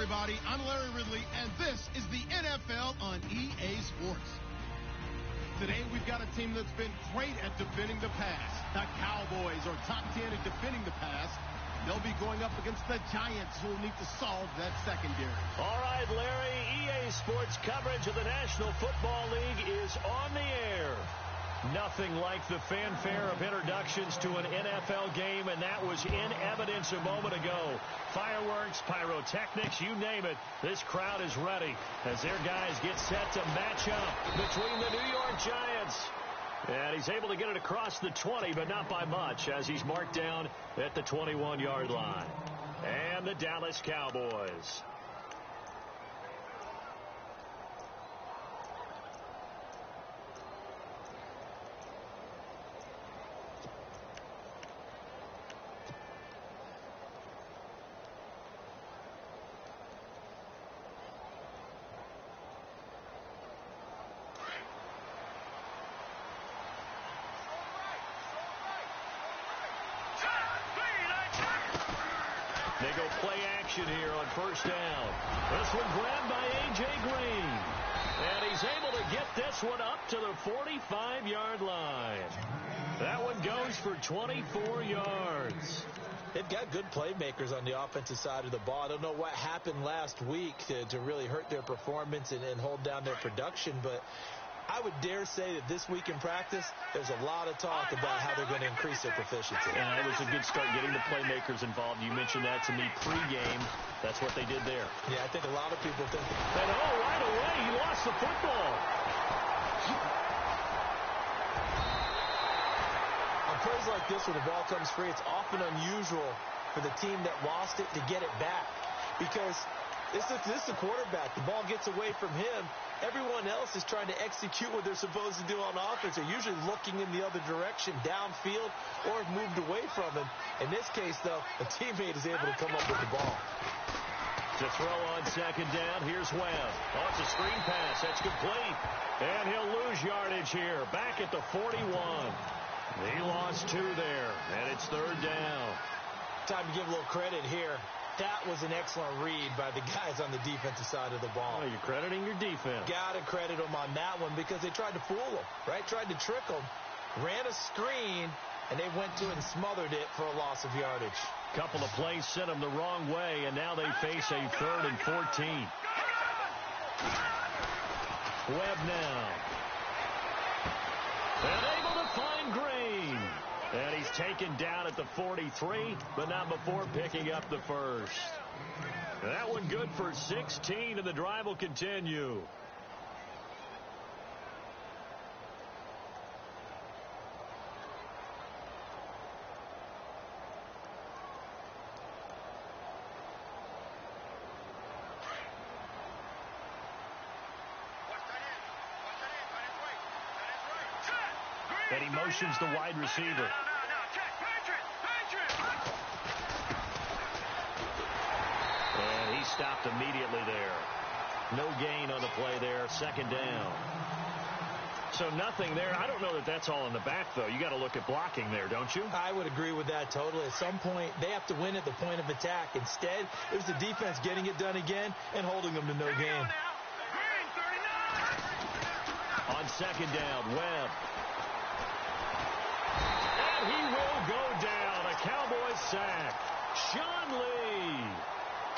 everybody. I'm Larry Ridley, and this is the NFL on EA Sports. Today, we've got a team that's been great at defending the pass. The Cowboys are top 10 at defending the pass. They'll be going up against the Giants, who will need to solve that secondary. All right, Larry, EA Sports coverage of the National Football League is on the air. Nothing like the fanfare of introductions to an NFL game, and that was in evidence a moment ago. Fireworks, pyrotechnics, you name it. This crowd is ready as their guys get set to match up between the New York Giants. And he's able to get it across the 20, but not by much, as he's marked down at the 21-yard line. And the Dallas Cowboys. They go play action here on first down. This one grabbed by A.J. Green. And he's able to get this one up to the 45-yard line. That one goes for 24 yards. They've got good playmakers on the offensive side of the ball. I don't know what happened last week to really hurt their performance and hold down their production, but I would dare say that this week in practice, there's a lot of talk about how they're going to increase their proficiency. Yeah, it was a good start getting the playmakers involved. You mentioned that to me pregame. That's what they did there. Yeah, I think a lot of people think. And right away, he lost the football. On plays like this where the ball comes free, it's often unusual for the team that lost it to get it back. Because this is the quarterback. The ball gets away from him. Everyone else is trying to execute what they're supposed to do on offense. They're usually looking in the other direction, downfield, or have moved away from him. In this case, though, a teammate is able to come up with the ball. To throw on second down, here's Webb. Oh, it's a screen pass. That's complete. And he'll lose yardage here. Back at the 41. He lost 2 there, and it's third down. Time to give a little credit here. That was an excellent read by the guys on the defensive side of the ball. Oh, you're crediting your defense. Got to credit them on that one because they tried to fool them, right? Tried to trick them. Ran a screen, and they went to it and smothered it for a loss of yardage. Couple of plays sent them the wrong way, and now they face a 3rd and 14. Webb now. And able to find Green. And he's taken down at the 43, but not before picking up the first. That one good for 16, and the drive will continue. And he motions the wide receiver. And he stopped immediately there. No gain on the play there. Second down. So nothing there. I don't know that that's all in the back, though. You got to look at blocking there, don't you? I would agree with that totally. At some point, they have to win at the point of attack. Instead, it was the defense getting it done again and holding them to no gain. On second down, Webb. And he will go down. A Cowboys sack. Sean Lee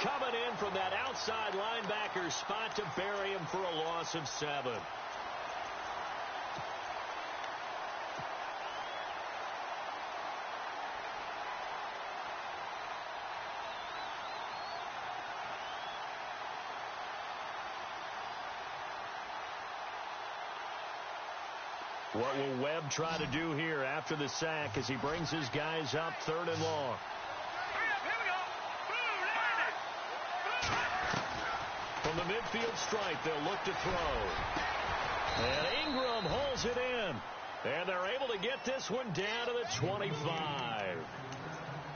coming in from that outside linebacker spot to bury him for a loss of 7. What will Webb try to do here after the sack as he brings his guys up 3rd and long? From the midfield stripe, they'll look to throw. And Ingram holds it in. And they're able to get this one down to the 25.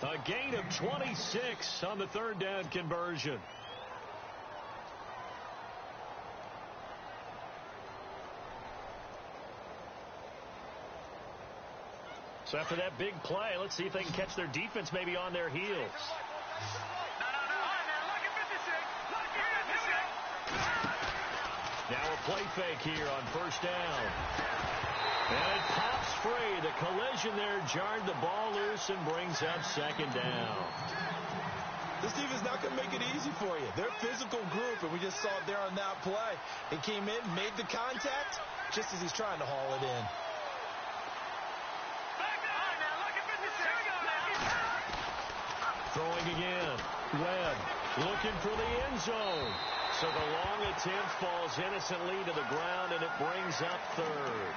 A gain of 26 on the 3rd down conversion. So after that big play, let's see if they can catch their defense maybe on their heels. They'll play fake here on first down. And it pops free. The collision there jarred the ball loose and brings up second down. This defense is not going to make it easy for you. They're a physical group, and we just saw it there on that play. He came in, made the contact, just as he's trying to haul it in. Throwing again. Webb looking for the end zone. So the long attempt falls innocently to the ground, and it brings up third.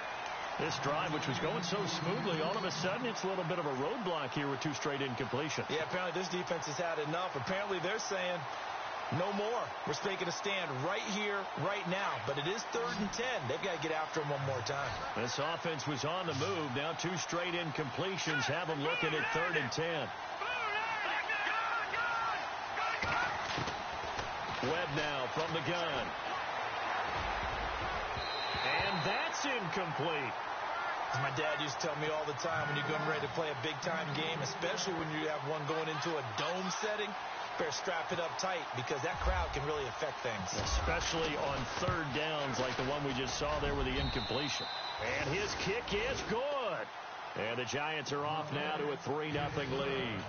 This drive, which was going so smoothly, all of a sudden it's a little bit of a roadblock here with 2 straight incompletions. Yeah, apparently this defense has had enough. Apparently they're saying no more. We're making a stand right here, right now. But it is 3rd and 10. They've got to get after him one more time. This offense was on the move. Now 2 straight incompletions have them looking at 3rd and 10. Webb now from the gun. And that's incomplete. My dad used to tell me all the time, when you're getting ready to play a big-time game, especially when you have one going into a dome setting, better strap it up tight because that crowd can really affect things. Especially on 3rd downs like the one we just saw there with the incompletion. And his kick is good. And the Giants are off now to a 3-0 lead.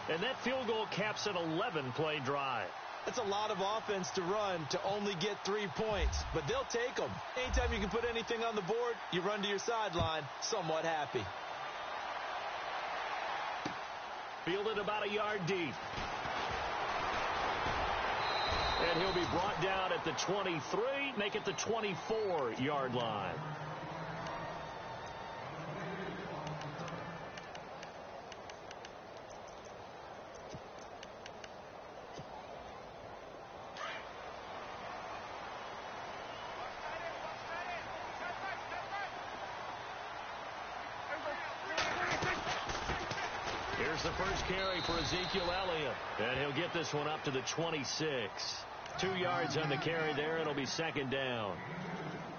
And that field goal caps an 11-play drive. That's a lot of offense to run to only get 3 points, but they'll take them. Anytime you can put anything on the board, you run to your sideline somewhat happy. Fielded about a yard deep. And he'll be brought down at the 23, make it the 24-yard line. Here's the first carry for Ezekiel Elliott, and he'll get this one up to the 26. 2 yards on the carry there. It'll be second down.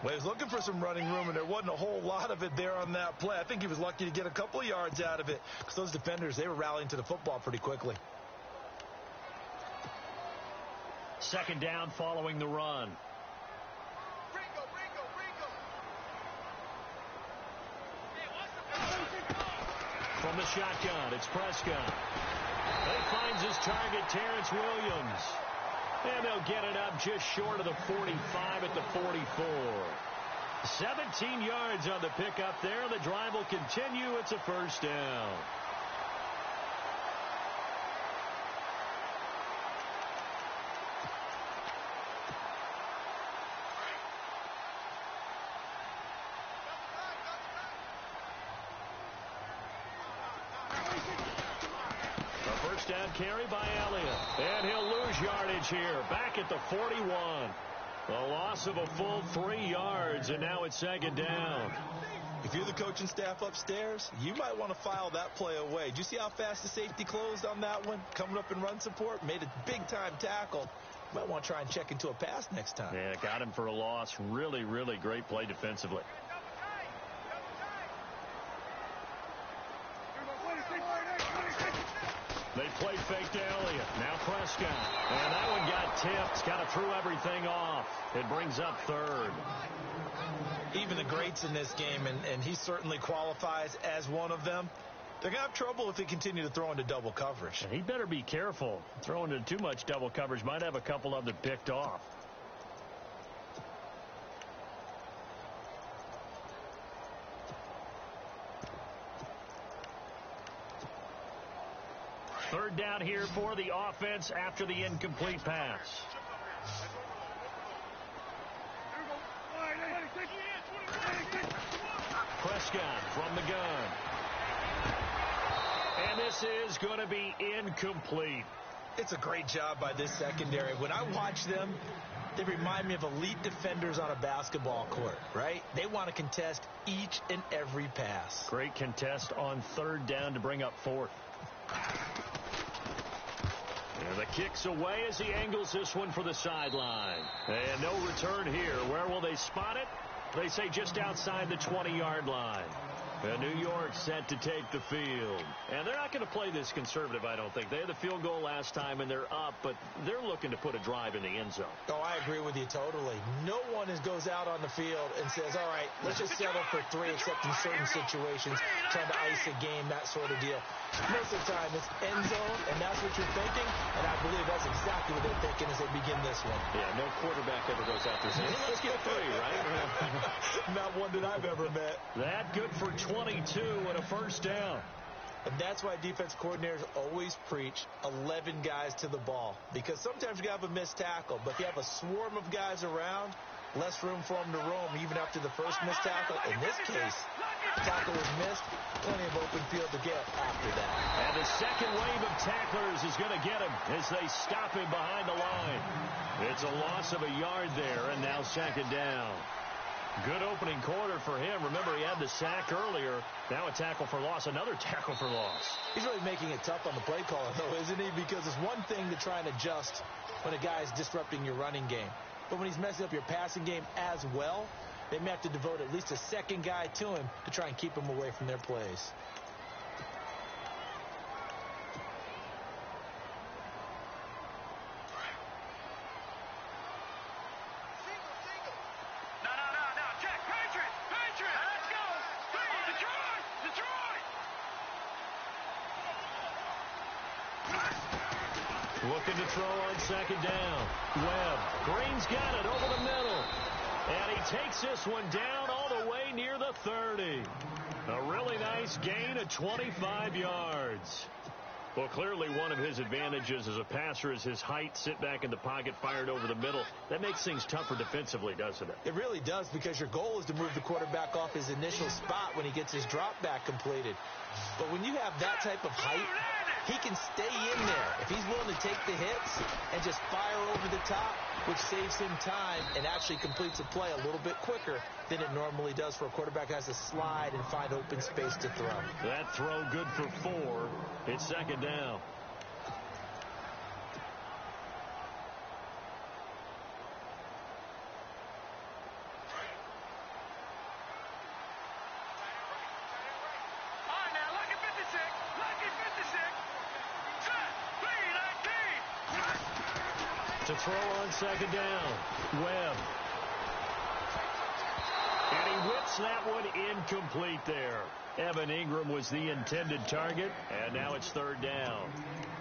Well, he was looking for some running room, and there wasn't a whole lot of it there on that play. I think he was lucky to get a couple of yards out of it because those defenders, they were rallying to the football pretty quickly. Second down following the run. From the shotgun, it's Prescott. He finds his target, Terrence Williams. And they'll get it up just short of the 45 at the 44. 17 yards on the pickup there. The drive will continue. It's a first down. Down carry by Elliott. And he'll lose yardage here. Back at the 41. A loss of a full 3 yards, and now it's second down. If you're the coaching staff upstairs, you might want to file that play away. Do you see how fast the safety closed on that one? Coming up in run support, made a big-time tackle. Might want to try and check into a pass next time. Yeah, got him for a loss. Really, really great play defensively. They play fake to Elliott. Now Prescott. And that one got tipped. Kind of threw everything off. It brings up third. Even the greats in this game, and he certainly qualifies as one of them, they're going to have trouble if they continue to throw into double coverage. And he better be careful. Throwing into too much double coverage might have a couple of them picked off. Third down here for the offense after the incomplete pass. Prescott from the gun. And this is going to be incomplete. It's a great job by this secondary. When I watch them, they remind me of elite defenders on a basketball court, right? They want to contest each and every pass. Great contest on third down to bring up fourth. And the kick's away as he angles this one for the sideline. And no return here. Where will they spot it? They say just outside the 20-yard line. And New York set to take the field. And they're not going to play this conservative, I don't think. They had the field goal last time, and they're up, but they're looking to put a drive in the end zone. Oh, I agree with you totally. No one goes out on the field and says, all right, let's just settle for 3, except in certain situations, trying to ice a game, that sort of deal. Most of the time, it's end zone, and that's what you're thinking, and I believe that's exactly what they're thinking as they begin this one. Yeah, no quarterback ever goes out there saying, let's get 3, right? Not one that I've ever met. That good for 22 and a first down. And that's why defense coordinators always preach 11 guys to the ball, because sometimes you have a missed tackle, but if you have a swarm of guys around, less room for them to roam even after the first missed tackle. In this case, the tackle was missed, plenty of open field to get after that. And the second wave of tacklers is going to get him as they stop him behind the line. It's a loss of a yard there, and now second down. Good opening quarter for him. Remember, he had the sack earlier. Now a tackle for loss, another tackle for loss. He's really making it tough on the play caller, though, isn't he? Because it's one thing to try and adjust when a guy is disrupting your running game. But when he's messing up your passing game as well, they may have to devote at least a second guy to him to try and keep him away from their plays. Looking to throw on second down. Webb. Green's got it over the middle. And he takes this one down all the way near the 30. A really nice gain of 25 yards. Well, clearly one of his advantages as a passer is his height. Sit back in the pocket, fired over the middle. That makes things tougher defensively, doesn't it? It really does, because your goal is to move the quarterback off his initial spot when he gets his drop back completed. But when you have that type of height, he can stay in there if he's willing to take the hits and just fire over the top, which saves him time and actually completes a play a little bit quicker than it normally does for a quarterback who has to slide and find open space to throw. That throw good for 4. It's second down. To throw on second down. Webb. And he whips that one incomplete there. Evan Ingram was the intended target, and now it's third down.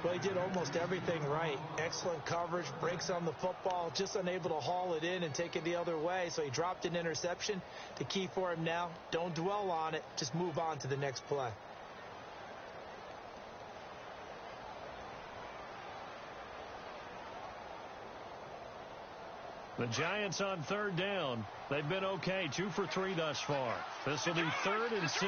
Well, he did almost everything right. Excellent coverage, breaks on the football, just unable to haul it in and take it the other way, so he dropped an interception. The key for him now, don't dwell on it, just move on to the next play. The Giants on third down. They've been okay, 2 for 3 thus far. This will be 3rd and 6.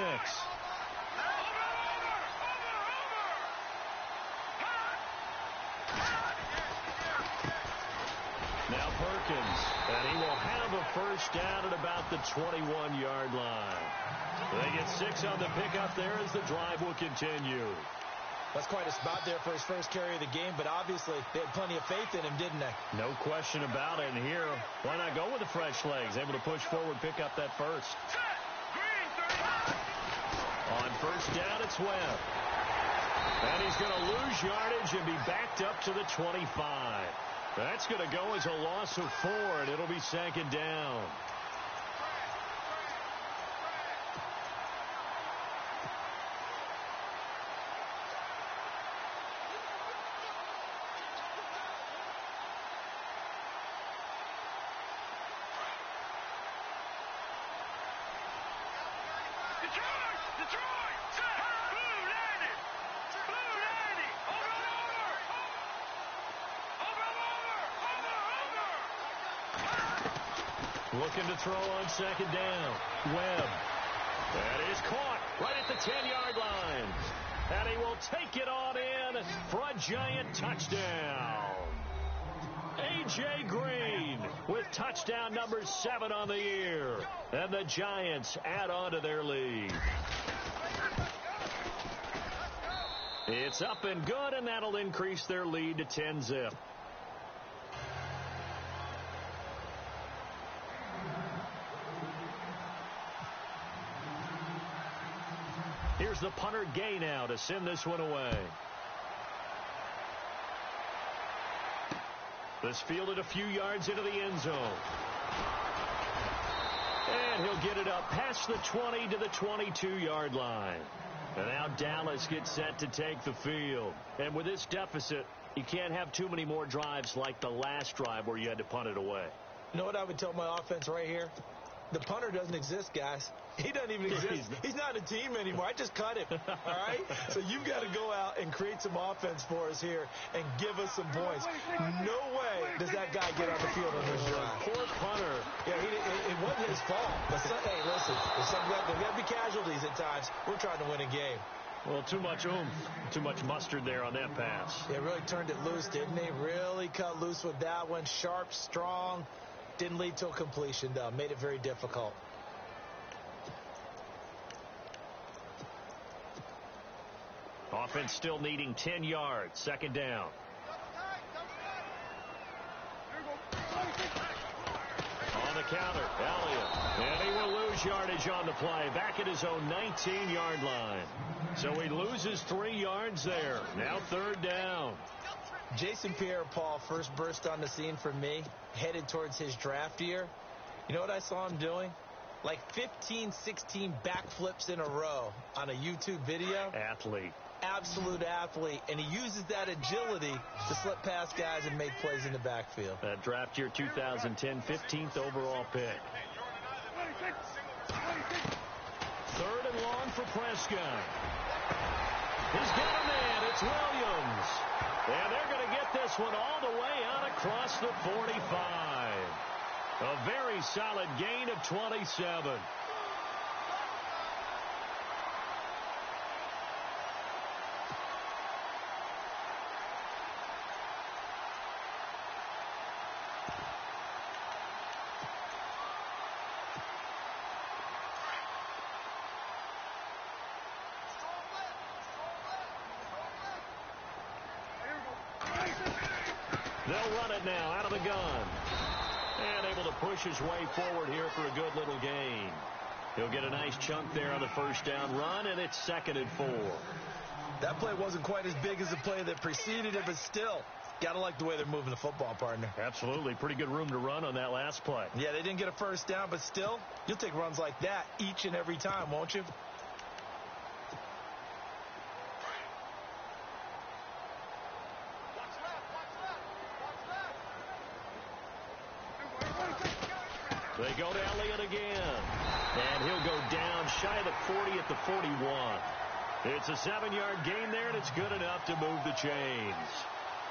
Now Perkins, and he will have a first down at about the 21-yard line. They get 6 on the pickup there as the drive will continue. That's quite a spot there for his first carry of the game, but obviously they had plenty of faith in him, didn't they? No question about it. And here, why not go with the fresh legs? Able to push forward, pick up that first. On first down, it's Webb. And he's going to lose yardage and be backed up to the 25. That's going to go as a loss of 4, and it'll be second down. Looking to throw on second down. Webb. That is caught right at the 10-yard line. And he will take it on in for a Giant touchdown. A.J. Green with touchdown number 7 on the year. And the Giants add on to their lead. It's up and good, and that'll increase their lead to 10-zip. Here's the punter Gay now to send this one away. This fielded a few yards into the end zone. And he'll get it up past the 20 to the 22-yard line. And now Dallas gets set to take the field. And with this deficit, you can't have too many more drives like the last drive where you had to punt it away. You know what I would tell my offense right here? The punter doesn't exist, guys. He doesn't even exist. He's not a team anymore. I just cut him, all right? So you've got to go out and create some offense for us here and give us some points. No way does that guy get on the field on this drive. Poor punter. Yeah, it wasn't his fault. But hey, listen, there's got to be casualties at times. We're trying to win a game. Well, too much oomph, too much mustard there on that pass. Yeah, really turned it loose, didn't he? Really cut loose with that one. Sharp, strong. Didn't lead to a completion, though. Made it very difficult. Offense still needing 10 yards. Second down. On the counter, Elliott. And he will lose yardage on the play. Back at his own 19-yard line. So he loses 3 yards there. Now third down. Jason Pierre-Paul first burst on the scene for me, headed towards his draft year. You know what I saw him doing? Like 15, 16 backflips in a row on a YouTube video. Athlete. Absolute athlete. And he uses that agility to slip past guys and make plays in the backfield. That draft year 2010, 15th overall pick. Third and long for Prescott. He's got a man. It's Williams. And they're going to get this one all the way out across the 45. A very solid gain of 27. They'll run it now out of the gun. And able to push his way forward here for a good little gain. He'll get a nice chunk there on the first down run, and it's 2nd and 4. That play wasn't quite as big as the play that preceded it, but still, got to like the way they're moving the football, partner. Absolutely. Pretty good room to run on that last play. Yeah, they didn't get a first down, but still, you'll take runs like that each and every time, won't you? They go to Elliott again. And he'll go down shy of the 40 at the 41. It's a 7-yard gain there, and it's good enough to move the chains.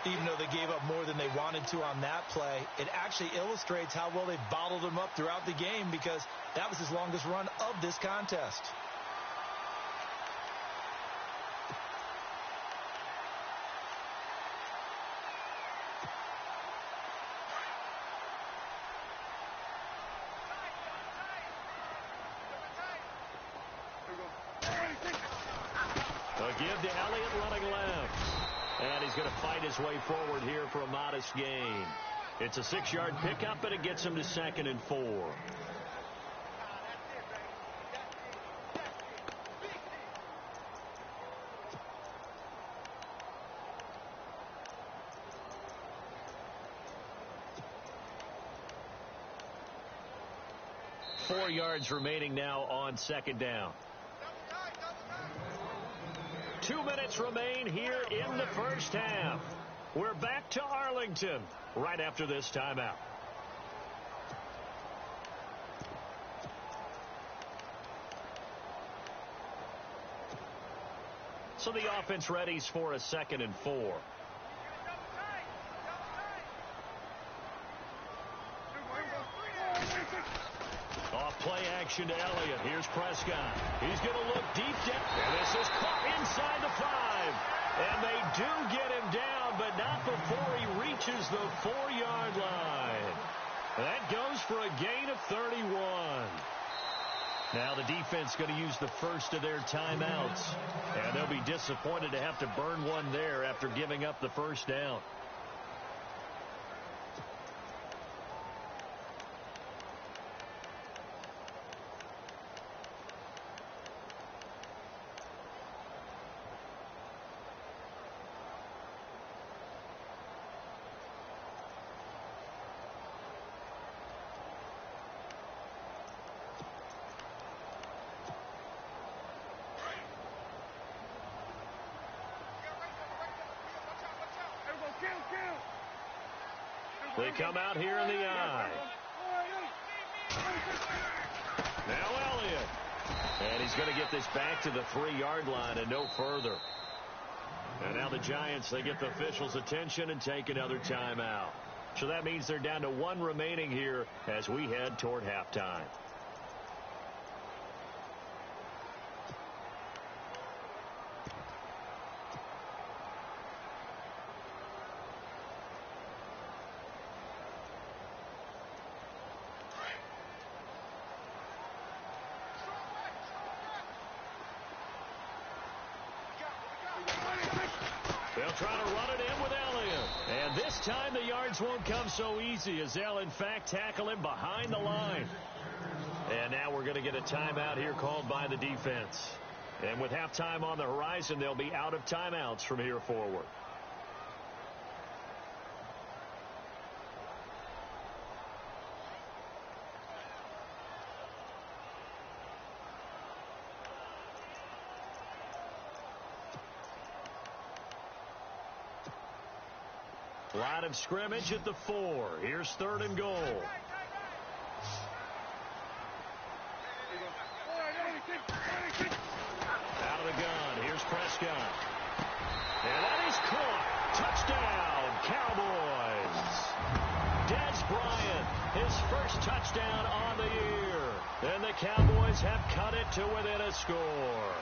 Even though they gave up more than they wanted to on that play, it actually illustrates how well they bottled him up throughout the game, because that was his longest run of this contest. A give to Elliott running left. And he's going to fight his way forward here for a modest gain. It's a 6-yard pickup, and it gets him to 2nd and 4. Four yards remaining now on 2nd down. 2 minutes remain here in the first half. We're back to Arlington right after this timeout. So the offense readies for a 2nd and 4. Off play action to Elliott. Here's Prescott. He's going to look deep down. And this is caught inside the 5. And they do get him down, but not before he reaches the 4-yard line. That goes for a gain of 31. Now the defense going to use the first of their timeouts. And they'll be disappointed to have to burn one there after giving up the first down. They come out here in the I. Now Elliott. And he's going to get this back to the 3-yard line and no further. And now the Giants, they get the officials' attention and take another timeout. So that means they're down to 1 remaining here as we head toward halftime. They'll try to run it in with Elliott. And this time the yards won't come so easy as they'll, in fact, tackle him behind the line. And now we're going to get a timeout here called by the defense. And with halftime on the horizon, they'll be out of timeouts from here forward. Line of scrimmage at the 4. Here's 3rd and goal. Out of the gun. Here's Prescott. And that is caught. Touchdown, Cowboys. Dez Bryant, his first touchdown on the year. And the Cowboys have cut it to within a score.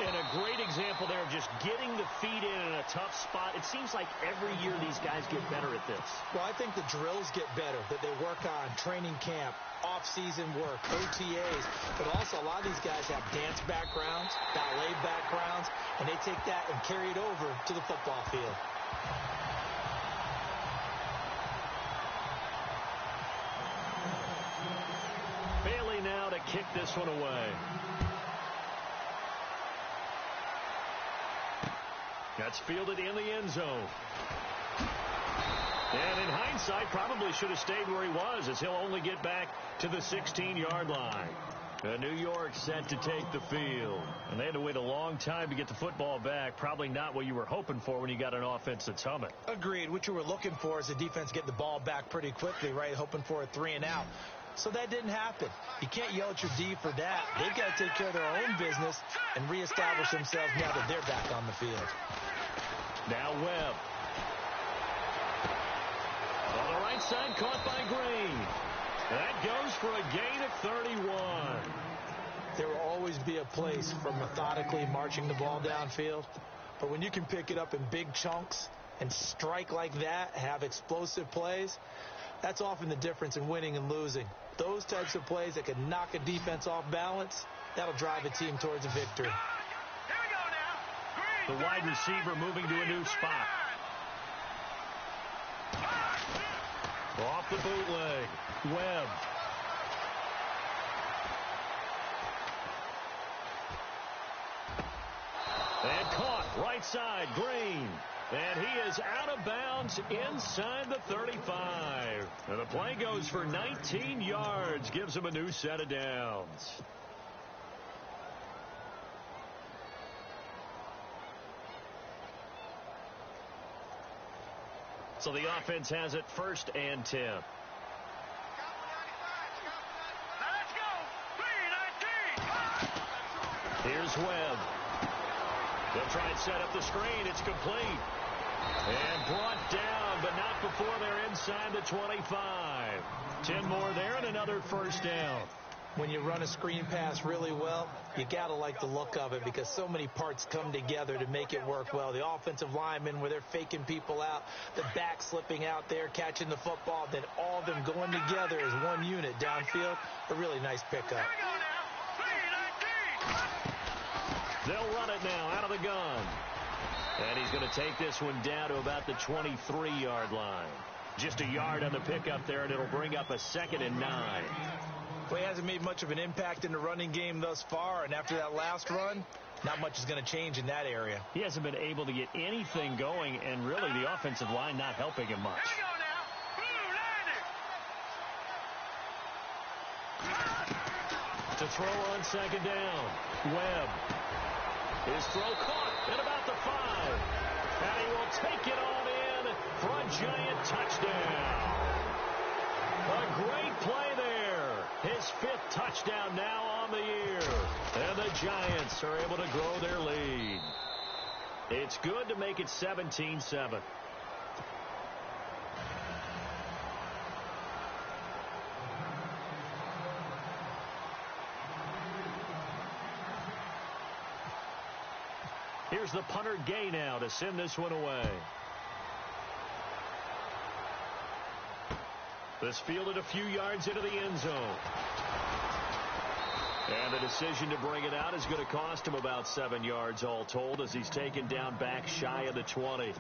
And a great example there of just getting the feet in a tough spot. It seems like every year these guys get better at this. Well, I think the drills get better that they work on, training camp, off-season work, OTAs. But also a lot of these guys have dance backgrounds, ballet backgrounds, and they take that and carry it over to the football field. Bailey now to kick this one away. That's fielded in the end zone. And in hindsight, probably should have stayed where he was, as he'll only get back to the 16-yard line. New York set to take the field. And they had to wait a long time to get the football back. Probably not what you were hoping for when you got an offense that's humming. Agreed. What you were looking for is the defense getting the ball back pretty quickly, right? Hoping for a 3-and-out. So that didn't happen. You can't yell at your D for that. They've got to take care of their own business and reestablish themselves now that they're back on the field. Now Webb. On the right side, caught by Green. That goes for a gain of 31. There will always be a place for methodically marching the ball downfield. But when you can pick it up in big chunks and strike like that, have explosive plays, that's often the difference in winning and losing. Those types of plays that can knock a defense off balance, that'll drive a team towards a victory. The wide receiver moving to a new spot. Off the bootleg. Webb. And caught right side. Green. And he is out of bounds inside the 35. And the play goes for 19 yards. Gives him a new set of downs. So the offense has it 1st and 10. Now let's go. 3-19. Here's Webb. They'll try and set up the screen. It's complete. And brought down, but not before they're inside the 25. 10 more there and another 1st down. When you run a screen pass really well, you got to like the look of it because so many parts come together to make it work well. The offensive linemen, where they're faking people out, the back slipping out there, catching the football, then all of them going together as one unit downfield. A really nice pickup. They'll run it now out of the gun. And he's going to take this one down to about the 23-yard line. Just a yard on the pickup there, and it'll bring up a 2nd and 9. Well, he hasn't made much of an impact in the running game thus far, and after that last run, not much is going to change in that area. He hasn't been able to get anything going, and really the offensive line not helping him much. To throw on 2nd down, Webb. His throw caught at about the 5. And he will take it on in for a Giant touchdown. A great play there. His 5th touchdown now on the year. And the Giants are able to grow their lead. It's good to make it 17-7. Here's the punter Gay now to send this one away. This fielded a few yards into the end zone. And the decision to bring it out is going to cost him about 7 yards all told as he's taken down back shy of the 20.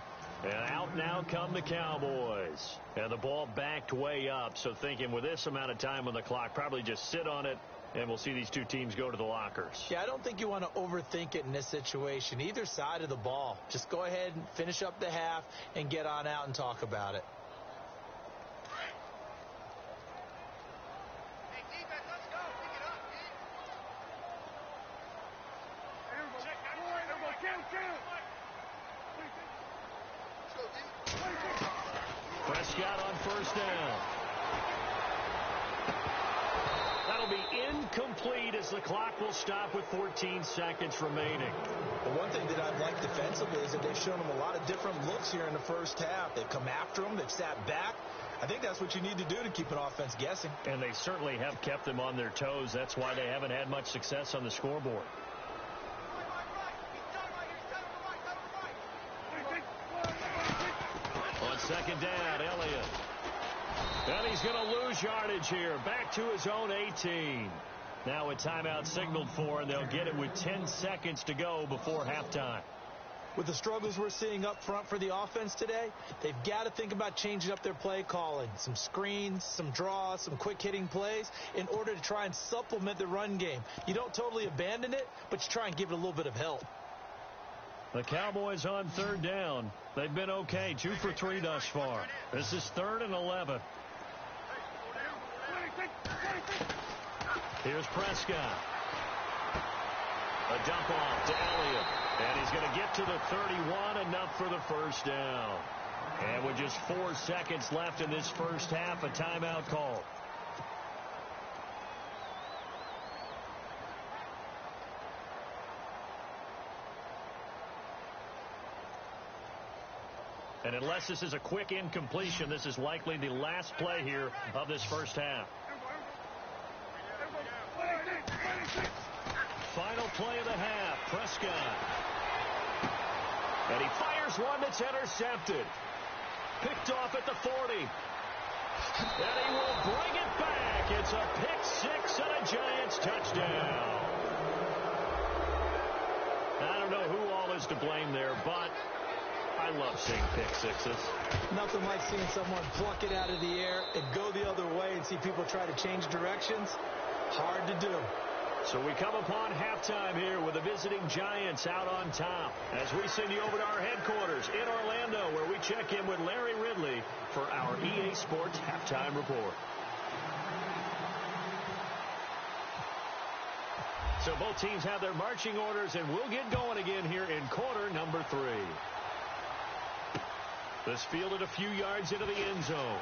And out now come the Cowboys. And the ball backed way up, so thinking with this amount of time on the clock, probably just sit on it, and we'll see these two teams go to the lockers. Yeah, I don't think you want to overthink it in this situation. Either side of the ball. Just go ahead and finish up the half and get on out and talk about it. Prescott on first down. That'll be incomplete as the clock will stop with 14 seconds remaining. Well, one thing that I've liked defensively is that they've shown them a lot of different looks here in the first half. They've come after them. They've sat back. I think that's what you need to do to keep an offense guessing. And they certainly have kept them on their toes. That's why they haven't had much success on the scoreboard. On second down, Elliott. And he's going to lose yardage here. Back to his own 18. Now a timeout signaled for, and they'll get it with 10 seconds to go before halftime. With the struggles we're seeing up front for the offense today, they've got to think about changing up their play calling. Some screens, some draws, some quick-hitting plays in order to try and supplement the run game. You don't totally abandon it, but you try and give it a little bit of help. The Cowboys on third down. They've been okay, 2 for 3 thus far. This is 3rd and 11. Here's Prescott. A dump off to Elliott. And he's going to get to the 31, enough for the first down. And with just 4 seconds left in this first half, a timeout call. And unless this is a quick incompletion, this is likely the last play here of this first half. Final play of the half, Prescott. And he fires one that's intercepted. Picked off at the 40. And he will bring it back. It's a pick six and a Giants touchdown. I don't know who all is to blame there, but I love seeing pick sixes. Nothing like seeing someone pluck it out of the air and go the other way and see people try to change directions. Hard to do. So we come upon halftime here with the visiting Giants out on top as we send you over to our headquarters in Orlando, where we check in with Larry Ridley for our EA Sports Halftime Report. So both teams have their marching orders, and we'll get going again here in quarter number 3. This fielded a few yards into the end zone.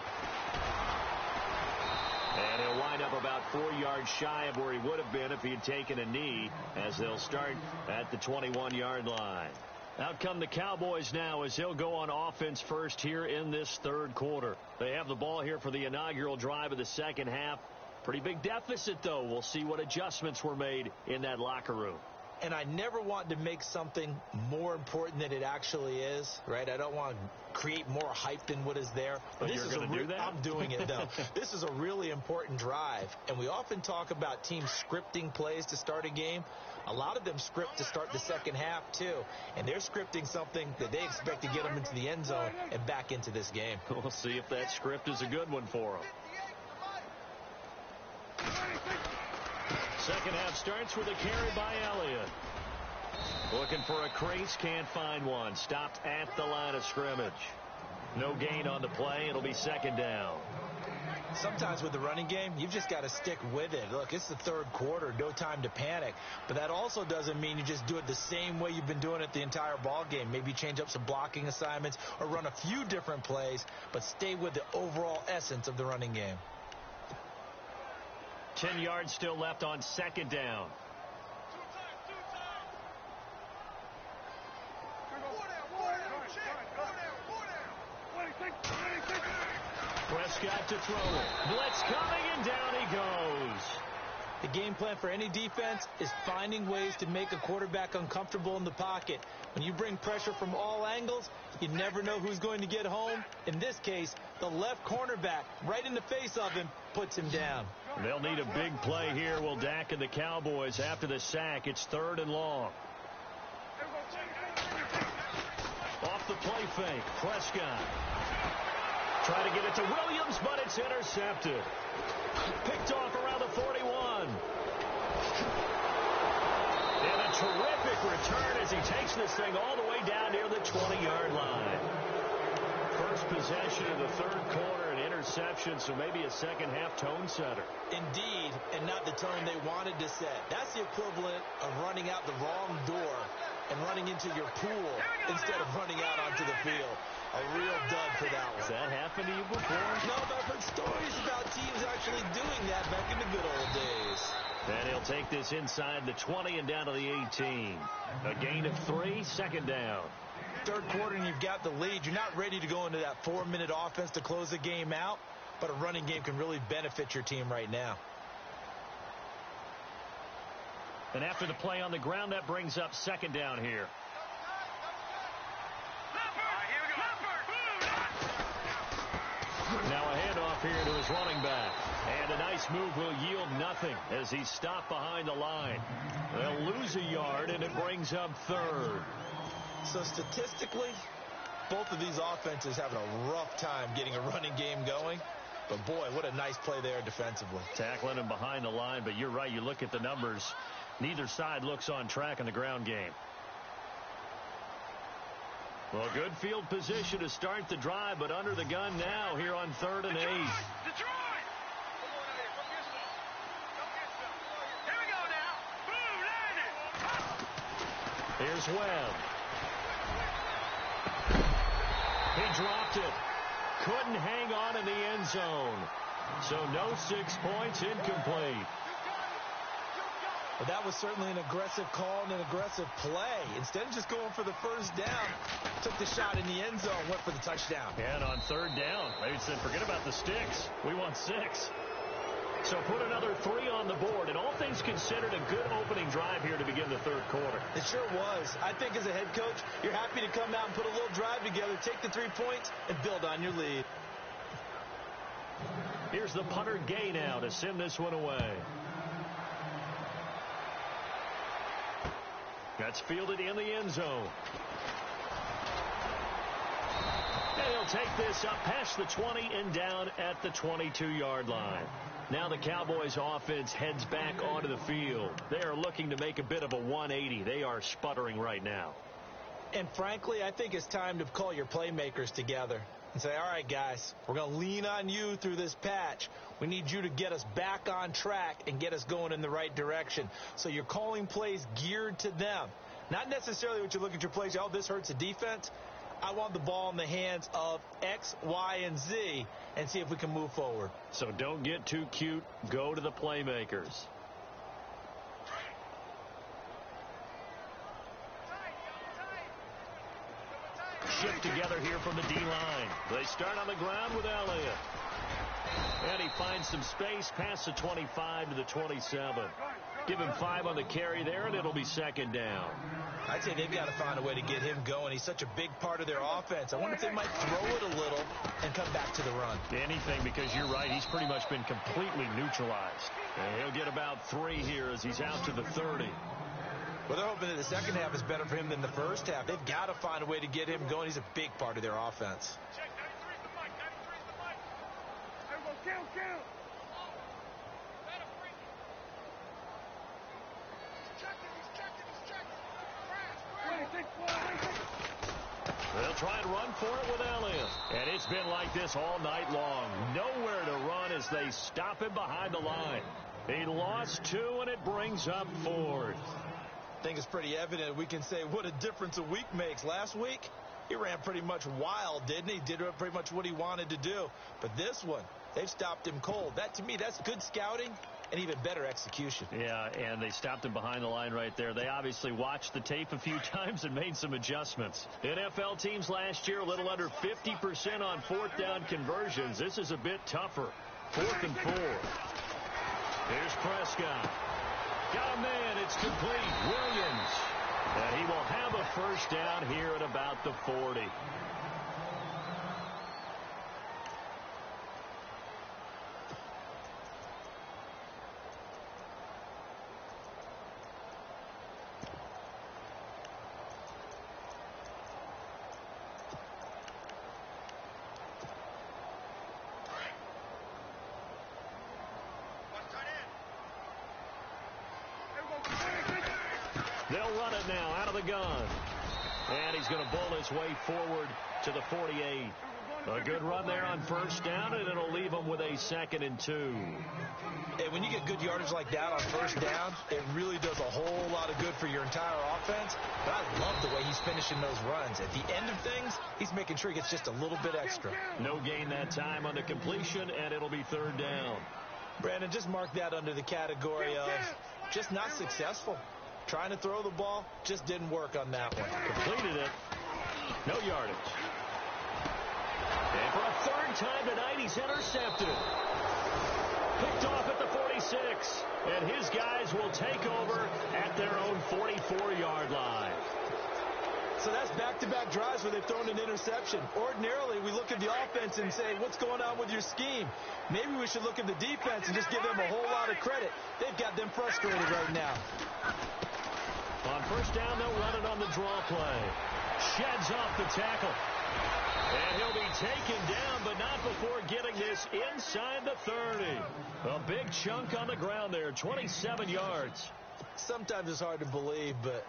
And he'll wind up about 4 yards shy of where he would have been if he had taken a knee, as they'll start at the 21-yard line. Out come the Cowboys now as they'll go on offense first here in this third quarter. They have the ball here for the inaugural drive of the second half. Pretty big deficit, though. We'll see what adjustments were made in that locker room. And I never want to make something more important than it actually is, right? I don't want to create more hype than what is there. But you're going to do that? I'm doing it, though. This is a really important drive. And we often talk about teams scripting plays to start a game. A lot of them script to start the second half, too. And they're scripting something that they expect to get them into the end zone and back into this game. We'll see if that script is a good one for them. Second half starts with a carry by Elliott. Looking for a crease, can't find one. Stopped at the line of scrimmage. No gain on the play. It'll be second down. Sometimes with the running game, you've just got to stick with it. Look, it's the third quarter, no time to panic. But that also doesn't mean you just do it the same way you've been doing it the entire ball game. Maybe change up some blocking assignments or run a few different plays, but stay with the overall essence of the running game. 10 yards still left on second down. Prescott to throw it. Blitz coming, and down he goes. The game plan for any defense is finding ways to make a quarterback uncomfortable in the pocket. When you bring pressure from all angles, you never know who's going to get home. In this case, the left cornerback, right in the face of him, puts him down. They'll need a big play here, will Dak and the Cowboys. After the sack, it's 3rd and long. Off the play fake, Prescott. Try to get it to Williams, but it's intercepted. Picked off around the 41. And a terrific return as he takes this thing all the way down near the 20-yard line. First possession of the third quarter, an interception, so maybe a second-half tone setter. Indeed, and not the tone they wanted to set. That's the equivalent of running out the wrong door and running into your pool instead of running out onto the field. A real dud for that one. Has that happened to you before? No, but I've heard stories about teams actually doing that back in the good old days. And he'll take this inside the 20 and down to the 18. A gain of 3, second down. Third quarter and you've got the lead. You're not ready to go into that 4-minute offense to close the game out, but a running game can really benefit your team right now. And after the play on the ground, that brings up second down here. Now a handoff here to his running back. And a nice move will yield nothing as he's stopped behind the line. They'll lose a yard, and it brings up 3rd. So statistically, both of these offenses having a rough time getting a running game going. But, boy, what a nice play there defensively. Tackling him behind the line, but you're right. You look at the numbers. Neither side looks on track in the ground game. Well, good field position to start the drive, but under the gun now here on 3rd and 8. Detroit! Here we go now. Boom, landed. Here's Webb. He dropped it. Couldn't hang on in the end zone. So no 6 points, incomplete. But that was certainly an aggressive call and an aggressive play. Instead of just going for the first down, took the shot in the end zone, went for the touchdown. And on 3rd down, they said, forget about the sticks. We want 6. So put another 3 on the board. And all things considered, a good opening drive here to begin the third quarter. It sure was. I think as a head coach, you're happy to come out and put a little drive together, take the 3 points, and build on your lead. Here's the punter Gay now to send this one away. That's fielded in the end zone. And he'll take this up past the 20 and down at the 22-yard line. Now the Cowboys offense heads back onto the field. They are looking to make a bit of a 180. They are sputtering right now. And frankly, I think it's time to call your playmakers together and say, all right, guys, we're going to lean on you through this patch. We need you to get us back on track and get us going in the right direction. So you're calling plays geared to them. Not necessarily what you look at your plays, oh, this hurts the defense. I want the ball in the hands of X, Y, and Z and see if we can move forward. So don't get too cute. Go to the playmakers. Shift together here from the D-line. They start on the ground with Elliott. And he finds some space past the 25 to the 27. Give him 5 on the carry there, and it'll be second down. I'd say they've got to find a way to get him going. He's such a big part of their offense. I wonder if they might throw it a little and come back to the run. Anything, because you're right. He's pretty much been completely neutralized. And he'll get about 3 here as he's out to the 30. Well, they're hoping that the second half is better for him than the first half. They've got to find a way to get him going. He's a big part of their offense. Check, 93's the mic. 93's the mic. Everyone, count. They'll try and run for it with Elliott. And it's been like this all night long. Nowhere to run as they stop him behind the line. He lost 2, and it brings up 4th. I think it's pretty evident. We can say what a difference a week makes. Last week, he ran pretty much wild, didn't he? Did pretty much what he wanted to do. But this one, they've stopped him cold. That, to me, that's good scouting and even better execution. Yeah, and they stopped him behind the line right there. They obviously watched the tape a few times and made some adjustments. NFL teams last year, a little under 50% on 4th down conversions. This is a bit tougher. 4th and 4. Here's Prescott. Got a man. It's complete. Williams. And he will have a first down here at about the 40. They'll run it now out of the gun. And he's going to bull his way forward to the 48. A good run there on first down, and it'll leave him with a 2nd and 2. Hey, when you get good yardage like that on first down, it really does a whole lot of good for your entire offense. But I love the way he's finishing those runs. At the end of things, he's making sure he gets just a little bit extra. No gain that time on the completion, and it'll be 3rd down. Brandon, just mark that under the category of just not successful. Trying to throw the ball, just didn't work on that one. Completed it. No yardage. And for a 3rd time tonight, he's intercepted. Picked off at the 46. And his guys will take over at their own 44-yard line. So that's back-to-back drives where they've thrown an interception. Ordinarily, we look at the offense and say, what's going on with your scheme? Maybe we should look at the defense and just give them a whole lot of credit. They've got them frustrated right now. On first down, they'll run it on the draw play. Sheds off the tackle. And he'll be taken down, but not before getting this inside the 30. A big chunk on the ground there, 27 yards. Sometimes it's hard to believe, but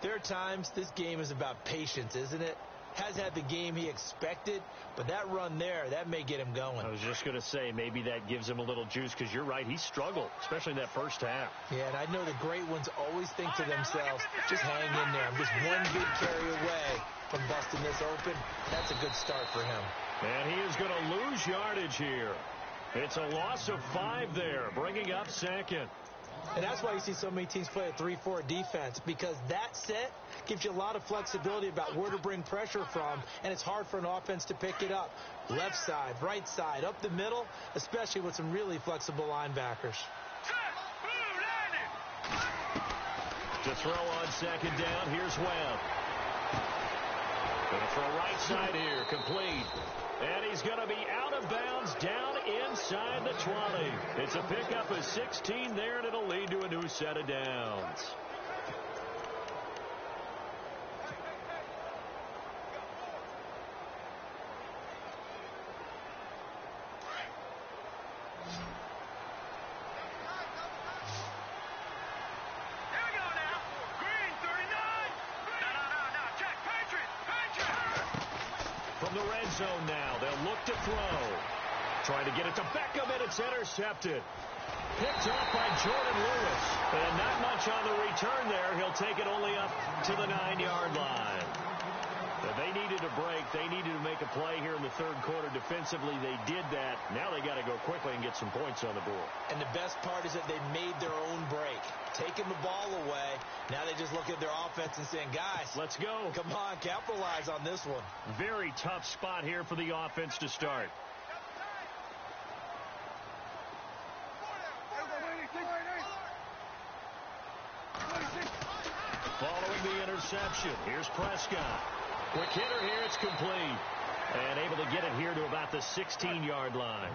there are times this game is about patience, isn't it? Has had the game he expected, but that run there, that may get him going. I was just going to say, maybe that gives him a little juice, because you're right, he struggled, especially in that first half. Yeah, and I know the great ones always think to themselves, just hang in there. I'm just one big carry away from busting this open. That's a good start for him. And he is going to lose yardage here. It's a loss of 5 there, bringing up 2nd. And that's why you see so many teams play a 3-4 defense, because that set gives you a lot of flexibility about where to bring pressure from, and it's hard for an offense to pick it up. Left side, right side, up the middle, especially with some really flexible linebackers. To throw on 2nd down, here's Webb. Going to throw right side here, complete. And he's going to be out of bounds down inside the 20. It's a pickup of 16 there, and it'll lead to a new set of downs. From the red zone now, they'll look to throw. Trying to get it to Beckham, and it's intercepted. Picked off by Jordan Lewis. And not much on the return there. He'll take it only up to the 9-yard line. But they needed a break. They needed to make a play here in the 3rd quarter. Defensively, they did that. Now they got to go quickly and get some points on the board. And the best part is that they made their own break. Taking the ball away. Now they just look at their offense and saying, guys, let's go. Come on, capitalize on this one. Very tough spot here for the offense to start. Following the interception, here's Prescott. Quick hitter here, it's complete. And able to get it here to about the 16-yard line.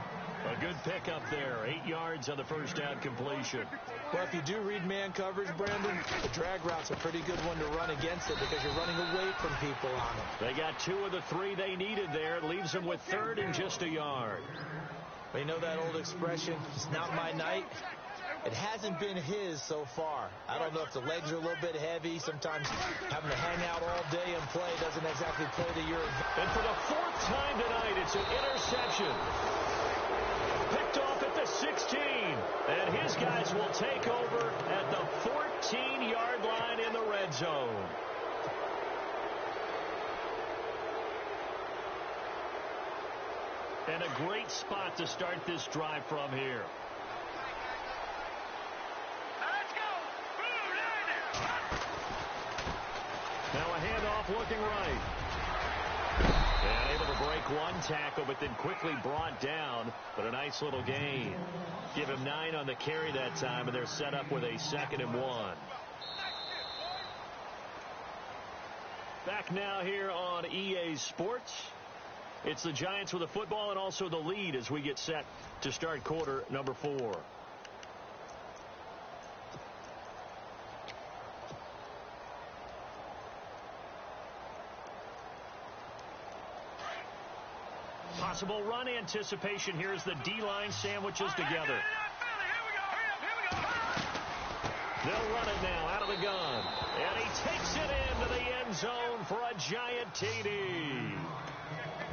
A good pickup there, 8 yards on the first down completion. Well, if you do read man coverage, Brandon, the drag route's a pretty good one to run against it because you're running away from people on them. They got 2 of the 3 they needed there. It leaves them with 3rd and just a yard. Well, you know that old expression, it's not my night. It hasn't been his so far. I don't know if the legs are a little bit heavy. Sometimes having to hang out all day and play doesn't exactly play to your advantage. And for the 4th time tonight, it's an interception. Picked off these guys will take over at the 14-yard line in the red zone. And a great spot to start this drive from here. Let's go. Now a handoff looking right. And able to break one tackle, but then quickly brought down. But a nice little gain. Give him 9 on the carry that time, and they're set up with a 2nd and 1. Back now here on EA Sports. It's the Giants with the football and also the lead as we get set to start quarter number 4. Possible run anticipation here as the D-line sandwiches together. They'll run it now out of the gun. And he takes it into the end zone for a Giant TD.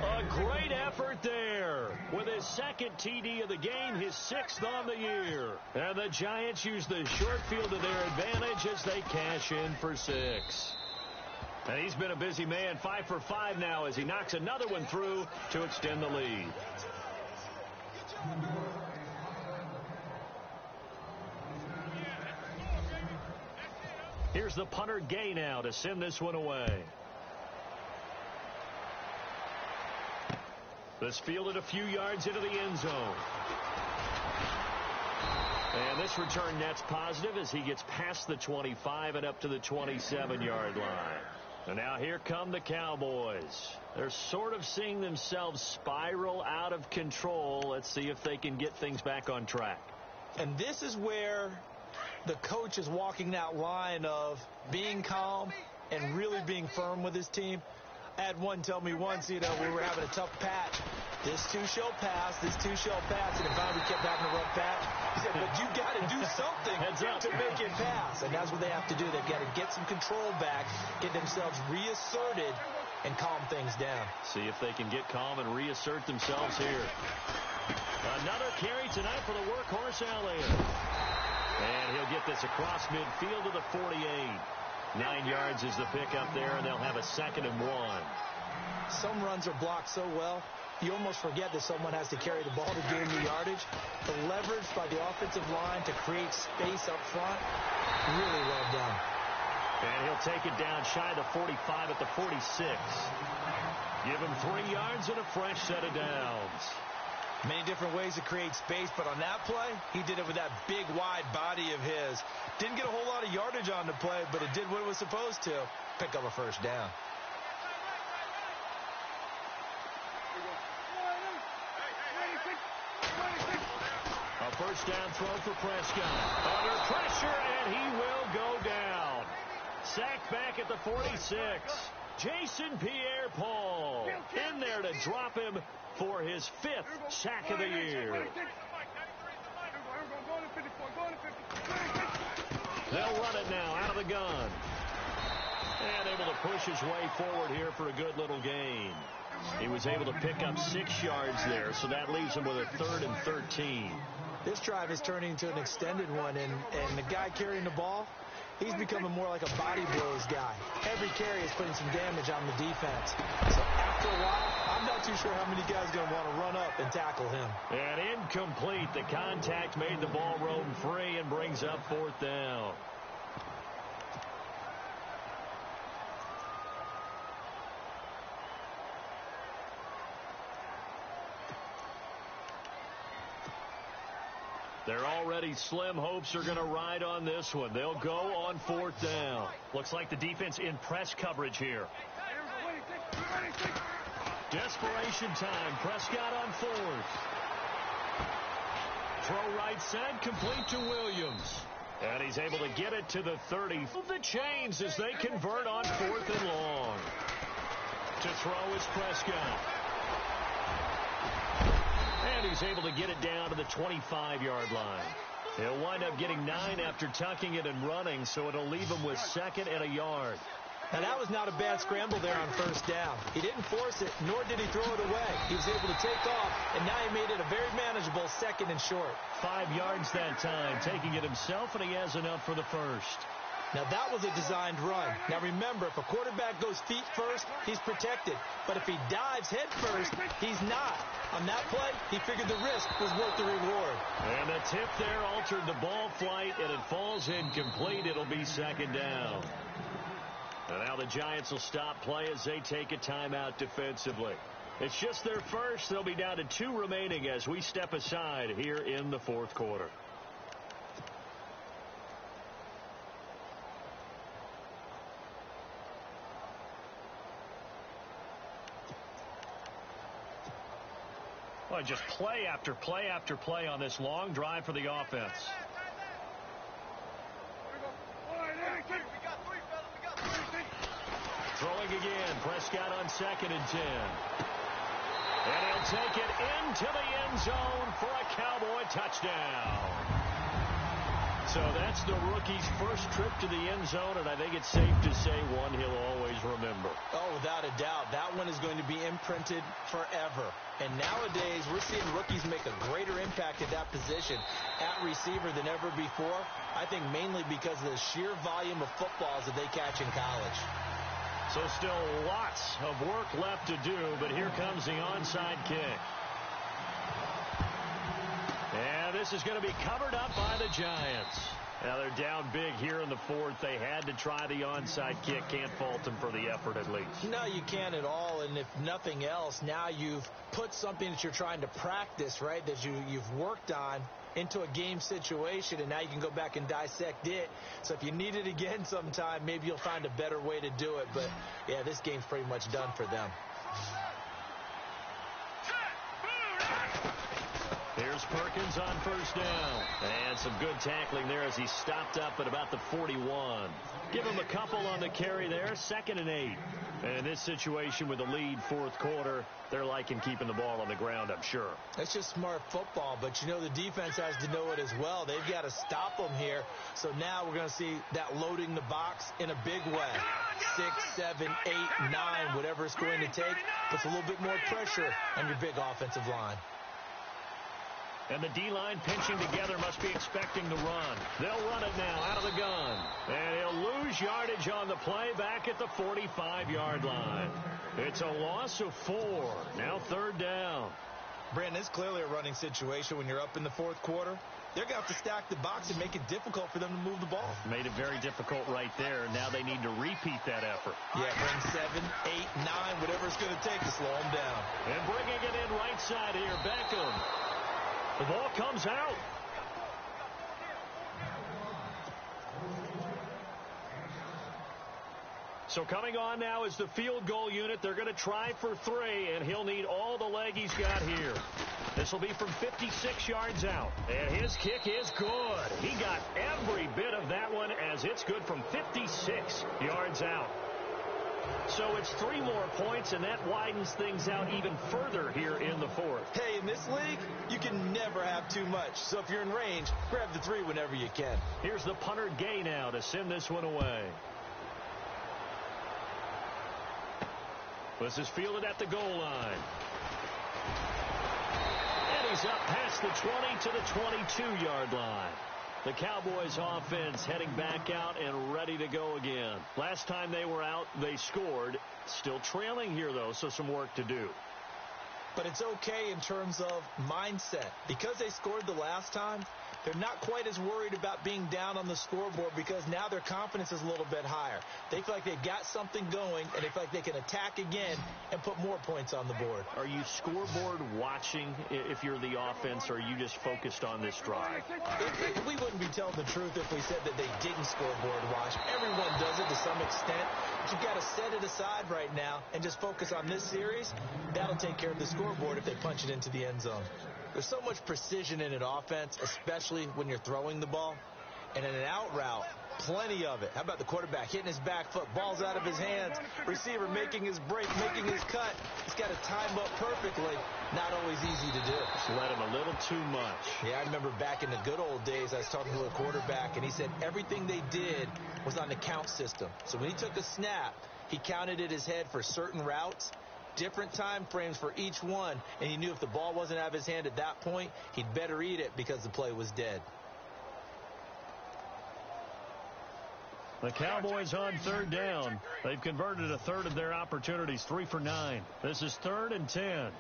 A great effort there with his 2nd TD of the game, his 6th on the year. And the Giants use the short field to their advantage as they cash in for 6. And he's been a busy man, 5 for 5 now as he knocks another one through to extend the lead. Here's the punter Gay now to send this one away. This fielded a few yards into the end zone. And this return net's positive as he gets past the 25 and up to the 27-yard line. And now here come the Cowboys. They're sort of seeing themselves spiral out of control. Let's see if they can get things back on track. And this is where the coach is walking that line of being calm and really being firm with his team. I had one tell me once, we were having a tough patch. This two shall pass, this two shall pass. And finally we kept having a rough patch. He said, but you got to do something to make it pass. And that's what they have to do. They've got to get some control back, get themselves reasserted, and calm things down. See if they can get calm and reassert themselves here. Another carry tonight for the workhorse Elliott. And he'll get this across midfield to the 48. 9 yards is the pickup there, and they'll have a 2nd and 1. Some runs are blocked so well, you almost forget that someone has to carry the ball to gain the yardage. The leverage by the offensive line to create space up front, really well done. And he'll take it down shy of the 45 at the 46. Give him 3 yards and a fresh set of downs. Many different ways to create space, but on that play, he did it with that big, wide body of his. Didn't get a whole lot of yardage on the play, but it did what it was supposed to. Pick up a first down. A first down throw for Prescott. Under pressure, and he will go down. Sacked back at the 46. Jason Pierre-Paul in there to drop him for his 5th sack of the year. They'll run it now out of the gun. And able to push his way forward here for a good little gain. He was able to pick up 6 yards there, so that leaves him with a 3rd and 13. This drive is turning into an extended one, and the guy carrying the ball, he's becoming more like a body blows guy. Every carry is putting some damage on the defense. So after a while, I'm not too sure how many guys are going to want to run up and tackle him. And incomplete. The contact made the ball roam free and brings up 4th down. They're already slim hopes are going to ride on this one. They'll go on 4th down. Looks like the defense in press coverage here. Desperation time. Prescott on 4th. Throw right side, complete to Williams. And he's able to get it to the 30. Move the chains as they convert on 4th and long. To throw is Prescott. And he's able to get it down to the 25-yard line. He'll wind up getting 9 after tucking it and running, so it'll leave him with 2nd and a yard. Now, that was not a bad scramble there on first down. He didn't force it, nor did he throw it away. He was able to take off, and now he made it a very manageable 2nd and short. 5 yards that time, taking it himself, and he has enough for the first. Now, that was a designed run. Now, remember, if a quarterback goes feet first, he's protected. But if he dives head first, he's not. On that play, he figured the risk was worth the reward. And the tip there altered the ball flight, and it falls incomplete. It'll be 2nd down. And now the Giants will stop play as they take a timeout defensively. It's just their first. They'll be down to 2 remaining as we step aside here in the 4th quarter. Well, just play after play after play on this long drive for the offense. Throwing again. Prescott on 2nd and 10. And he'll take it into the end zone for a Cowboy touchdown. So that's the rookie's first trip to the end zone, and I think it's safe to say one he'll always remember. Oh, without a doubt. That one is going to be imprinted forever. And nowadays, we're seeing rookies make a greater impact at that position at receiver than ever before. I think mainly because of the sheer volume of footballs that they catch in college. So still lots of work left to do, but here comes the onside kick. And this is going to be covered up by the Giants. Now they're down big here in the 4th. They had to try the onside kick. Can't fault them for the effort at least. No, you can't at all. And if nothing else, now you've put something that you're trying to practice, right, that you've worked on into a game situation, and now you can go back and dissect it. So if you need it again sometime, maybe you'll find a better way to do it. But, yeah, this game's pretty much done for them. Here's Perkins on first down. And some good tackling there as he stopped up at about the 41. Give him a couple on the carry there. 2nd and 8. And in this situation with the lead 4th quarter, they're liking keeping the ball on the ground, I'm sure. That's just smart football, but you know the defense has to know it as well. They've got to stop them here. So now we're going to see that loading the box in a big way. 6, 7, 8, 9, whatever it's going to take, puts a little bit more pressure on your big offensive line. And the D-line pinching together must be expecting the run. They'll run it now out of the gun. And he'll lose yardage on the play back at the 45-yard line. It's a loss of 4. Now 3rd down. Brandon, it's clearly a running situation when you're up in the 4th quarter. They're going to have to stack the box and make it difficult for them to move the ball. Made it very difficult right there. Now they need to repeat that effort. Yeah, bring 7, 8, 9, whatever it's going to take to slow them down. And bringing it in right side here, Beckham. The ball comes out. So coming on now is the field goal unit. They're going to try for 3, and he'll need all the leg he's got here. This will be from 56 yards out. And his kick is good. He got every bit of that one as it's good from 56 yards out. So it's 3 more points, and that widens things out even further here in the 4th. Hey, in this league, you can never have too much. So if you're in range, grab the 3 whenever you can. Here's the punter Gay now to send this one away. This is fielded at the goal line. And he's up past the 20 to the 22-yard line. The Cowboys offense heading back out and ready to go again. Last time they were out, they scored. Still trailing here, though, so some work to do. But it's okay in terms of mindset. Because they scored the last time, they're not quite as worried about being down on the scoreboard because now their confidence is a little bit higher. They feel like they've got something going, and they feel like they can attack again and put more points on the board. Are you scoreboard watching if you're the offense, or are you just focused on this drive? We wouldn't be telling the truth if we said that they didn't scoreboard watch. Everyone does it to some extent. But you've got to set it aside right now and just focus on this series. That'll take care of the scoreboard if they punch it into the end zone. There's so much precision in an offense, especially when you're throwing the ball. And in an out route, plenty of it. How about the quarterback hitting his back foot, ball's out of his hands, receiver making his break, making his cut. He's got to time up perfectly, Not always easy to do. Just let him a little too much. Yeah, I remember back in the good old days, I was talking to a quarterback, and he said everything they did was on the count system. So when he took a snap, he counted in his head for certain routes, different time frames for each one, and he knew if the ball wasn't out of his hand at that point, he'd better eat it because the play was dead. The Cowboys on third down. They've converted a third of their opportunities, 3 for 9. This is 3rd and 10.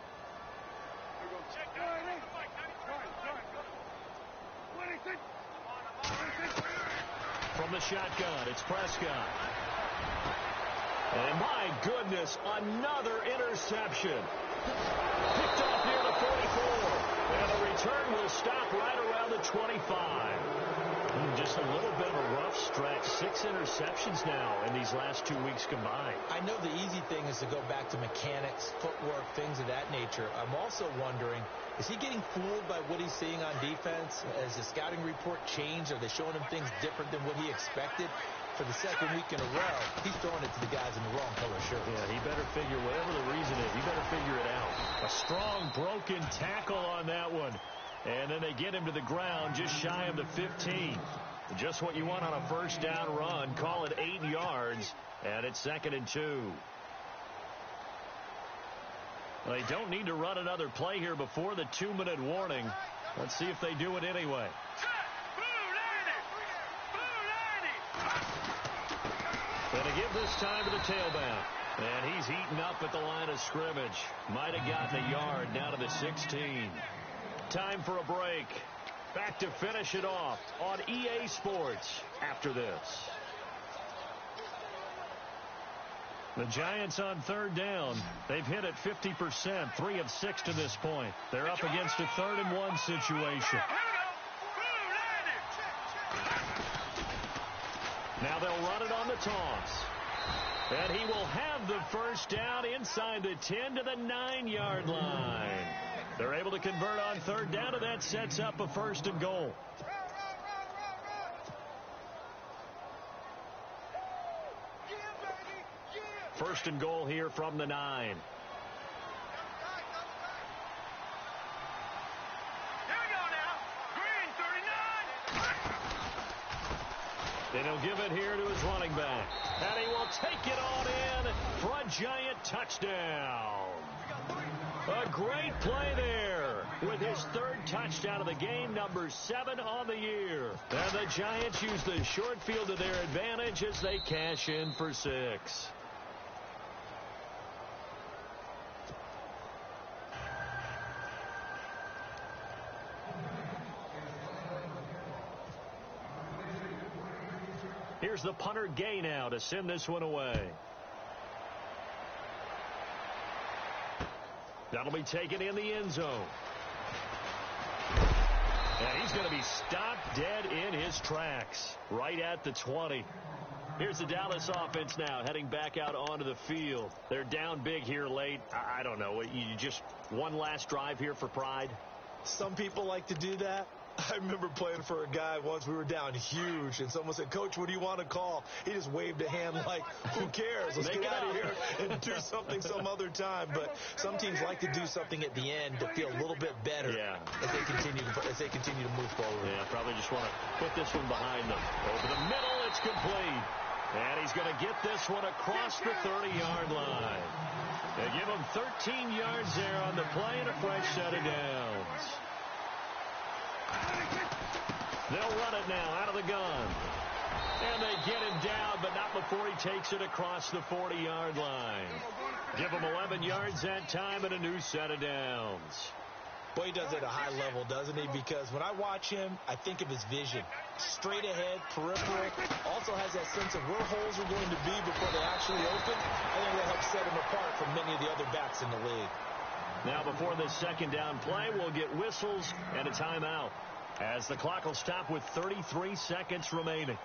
From the shotgun, it's Prescott. And my goodness, another interception. Picked off near the 44. And the return will stop right around the 25. Just a little bit of a rough stretch. 6 interceptions now in these last 2 weeks combined. I know the easy thing is to go back to mechanics, footwork, things of that nature. I'm also wondering, is he getting fooled by what he's seeing on defense? Has the scouting report changed? Are they showing him things different than what he expected? For the second week in a row, he's throwing it to the guys in the wrong color shirt. Yeah, he better figure, whatever the reason is, he better figure it out. A strong broken tackle on that one. And then they get him to the ground just shy of the 15. Just what you want on a first down run. Call it 8 yards, and it's 2nd and 2. They don't need to run another play here before the 2-minute warning. Let's see if they do it anyway. Going to give this time to the tailback. And he's eaten up at the line of scrimmage. Might have gotten a yard down to the 16. Time for a break. Back to finish it off on EA Sports after this. The Giants on third down. They've hit it 50%, 3 of 6 to this point. They're up against a 3rd and 1 situation. Now they'll run it on the toss. And he will have the first down inside the 10 to the 9-yard line. They're able to convert on third down, and that sets up a 1st and goal. First and goal here from the 9. Here we go now. Green 39. And he'll give it here to his running back. And he will take it on in for a Giant touchdown. A great play there with his 3rd touchdown of the game, number 7 on the year. And the Giants use the short field to their advantage as they cash in for 6. Here's the punter Gay now to send this one away. That'll be taken in the end zone. And he's going to be stopped dead in his tracks right at the 20. Here's the Dallas offense now heading back out onto the field. They're down big here late. I don't know. You just one last drive here for pride? Some people like to do that. I remember playing for a guy once. We were down huge, and someone said, "Coach, what do you want to call?" He just waved a hand like, who cares? Let's get out of here and do something some other time. But some teams like to do something at the end to feel a little bit better as they continue to move forward. Yeah, probably just want to put this one behind them. Over the middle, it's complete. And he's going to get this one across the 30-yard line. They give him 13 yards there on the play and a fresh set of downs. They'll run it now out of the gun. And they get him down, but not before he takes it across the 40-yard line. Give him 11 yards that time and a new set of downs. Boy, he does it at a high level, doesn't he? Because when I watch him, I think of his vision. Straight ahead, peripheral. Also has that sense of where holes are going to be before they actually open. I think that helps set him apart from many of the other backs in the league. Now before this second down play, we'll get whistles and a timeout as the clock will stop with 33 seconds remaining.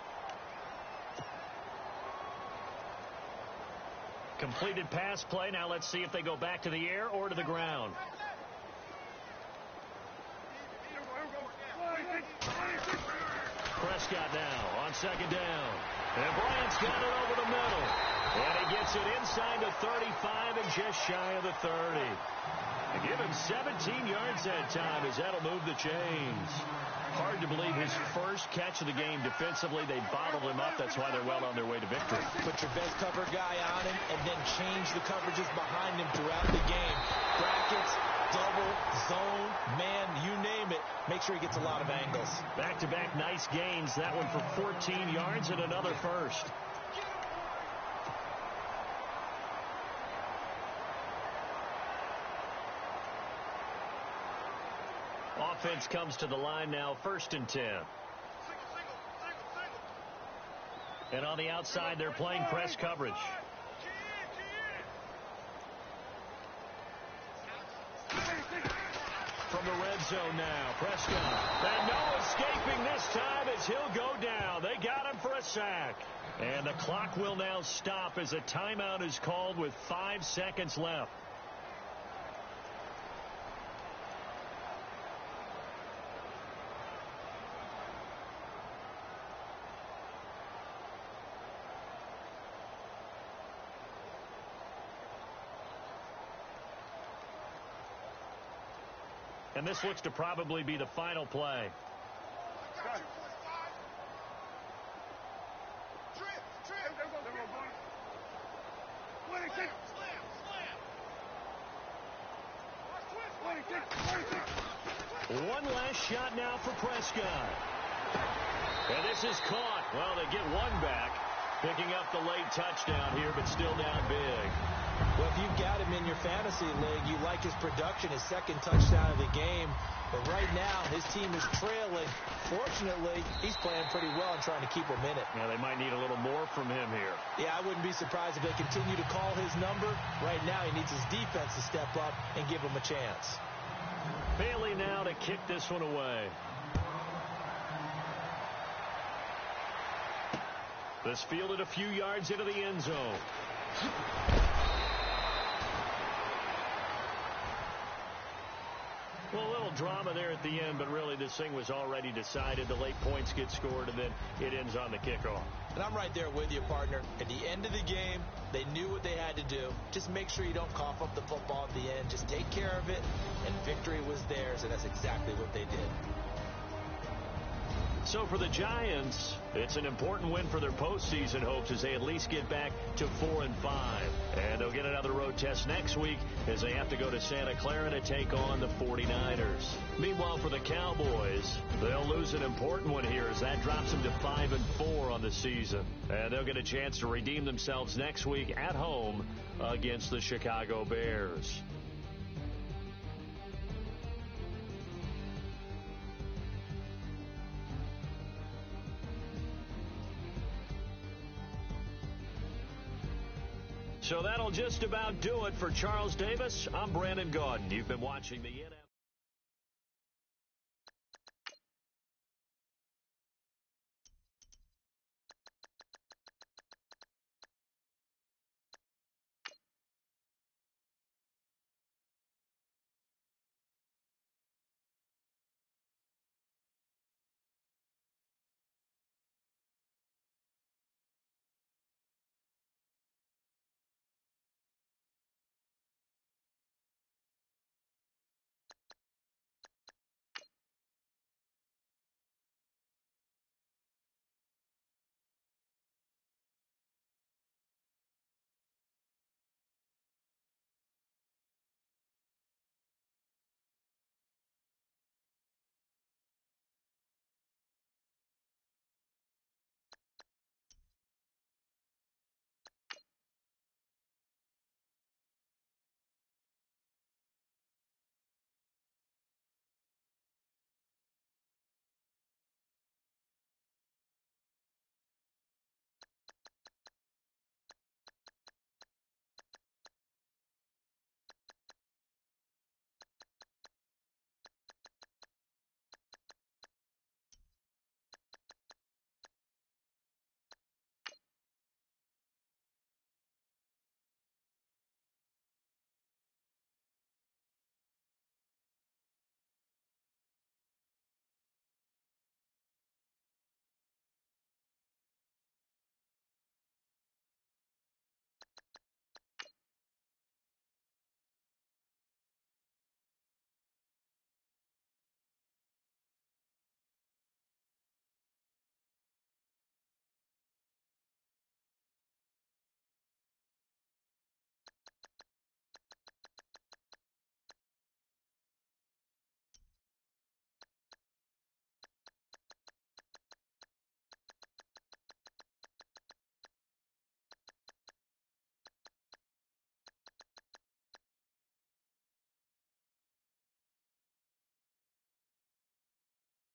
Completed pass play. Now let's see if they go back to the air or to the ground. Prescott now on second down. And Bryant's got it over the middle. And he gets it inside the 35 and just shy of the 30. They give him 17 yards that time as that'll move the chains. Hard to believe his first catch of the game defensively. They bottled him up. That's why they're well on their way to victory. Put your best cover guy on him and then change the coverages behind him throughout the game. Brackets, double, zone, man, you name it. Make sure he gets a lot of angles. Back-to-back nice gains. That one for 14 yards and another first. Offense comes to the line now, 1st and 10. And on the outside, they're playing press coverage. From the red zone now, Prescott. And no escaping this time as he'll go down. They got him for a sack. And the clock will now stop as a timeout is called with 5 seconds left. And this looks to probably be the final play. One last shot now for Prescott. And this is caught. Well, they get one back. Picking up the late touchdown here, but still down big. Well, if you've got him in your fantasy league, you like his production, his second touchdown of the game. But right now, his team is trailing. Fortunately, he's playing pretty well and trying to keep him in it. Now, they might need a little more from him here. Yeah, I wouldn't be surprised if they continue to call his number. Right now, he needs his defense to step up and give him a chance. Bailey now to kick this one away. This fielded a few yards into the end zone. Well, a little drama there at the end, but really this thing was already decided. The late points get scored, and then it ends on the kickoff. And I'm right there with you, partner. At the end of the game, they knew what they had to do. Just make sure you don't cough up the football at the end. Just take care of it, and victory was theirs, and that's exactly what they did. So for the Giants, it's an important win for their postseason hopes as they at least get back to 4-5. And they'll get another road test next week as they have to go to Santa Clara to take on the 49ers. Meanwhile, for the Cowboys, they'll lose an important one here as that drops them to 5-4 on the season. And they'll get a chance to redeem themselves next week at home against the Chicago Bears. So that'll just about do it for Charles Davis. I'm Brandon Gaudin. You've been watching the NFL.